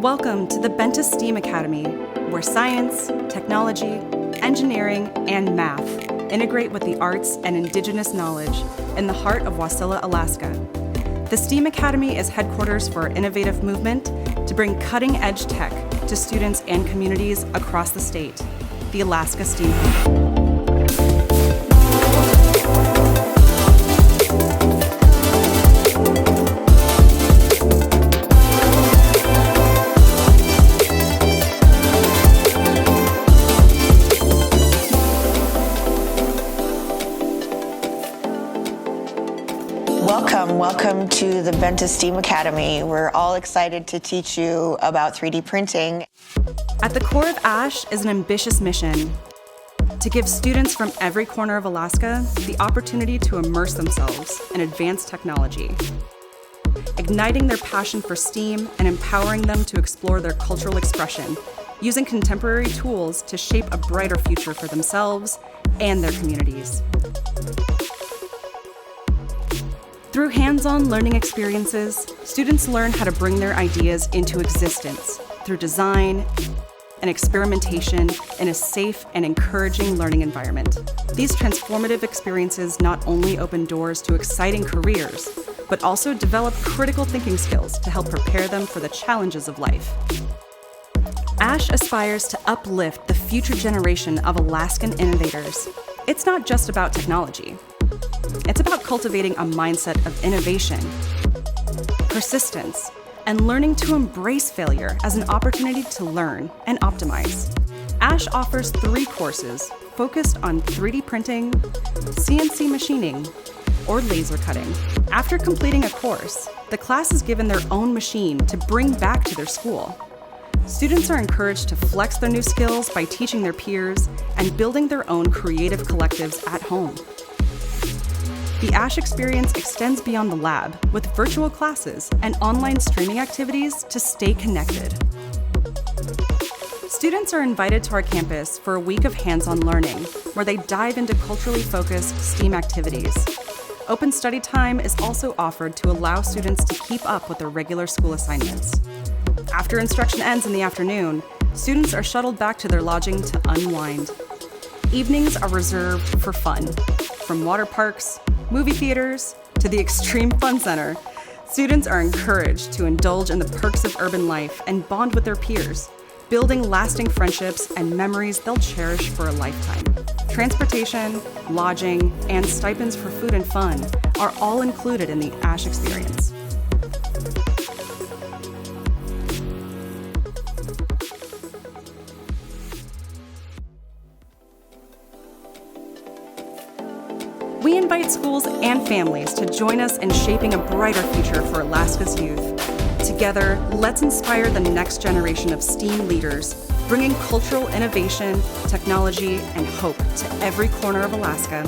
Welcome to the Benteh STEAM Academy, where science, technology, engineering, and math integrate with the arts and indigenous knowledge in the heart of Wasilla, Alaska. The STEAM Academy is headquarters for our innovative movement to bring cutting-edge tech to students and communities across the state, the Alaska STEAM Hub. Welcome to the Benteh STEAM Academy. We're all excited to teach you about 3D printing. At the core of ASH is an ambitious mission to give students from every corner of Alaska the opportunity to immerse themselves in advanced technology, igniting their passion for STEAM and empowering them to explore their cultural expression, using contemporary tools to shape a brighter future for themselves and their communities. Through hands-on learning experiences, students learn how to bring their ideas into existence through design and experimentation in a safe and encouraging learning environment. These transformative experiences not only open doors to exciting careers, but also develop critical thinking skills to help prepare them for the challenges of life. ASH aspires to uplift the future generation of Alaskan innovators. It's not just about technology. It's about cultivating a mindset of innovation, persistence, and learning to embrace failure as an opportunity to learn and optimize. ASH offers 3 courses focused on 3D printing, CNC machining, or laser cutting. After completing a course, the class is given their own machine to bring back to their school. Students are encouraged to flex their new skills by teaching their peers and building their own creative collectives at home. The ASH experience extends beyond the lab with virtual classes and online streaming activities to stay connected. Students are invited to our campus for a week of hands-on learning where they dive into culturally focused STEAM activities. Open study time is also offered to allow students to keep up with their regular school assignments. After instruction ends in the afternoon, students are shuttled back to their lodging to unwind. Evenings are reserved for fun, from water parks, movie theaters, to the Extreme Fun Center. Students are encouraged to indulge in the perks of urban life and bond with their peers, building lasting friendships and memories they'll cherish for a lifetime. Transportation, lodging, and stipends for food and fun are all included in the ASH experience. We invite schools and families to join us in shaping a brighter future for Alaska's youth. Together, let's inspire the next generation of STEAM leaders, bringing cultural innovation, technology, and hope to every corner of Alaska.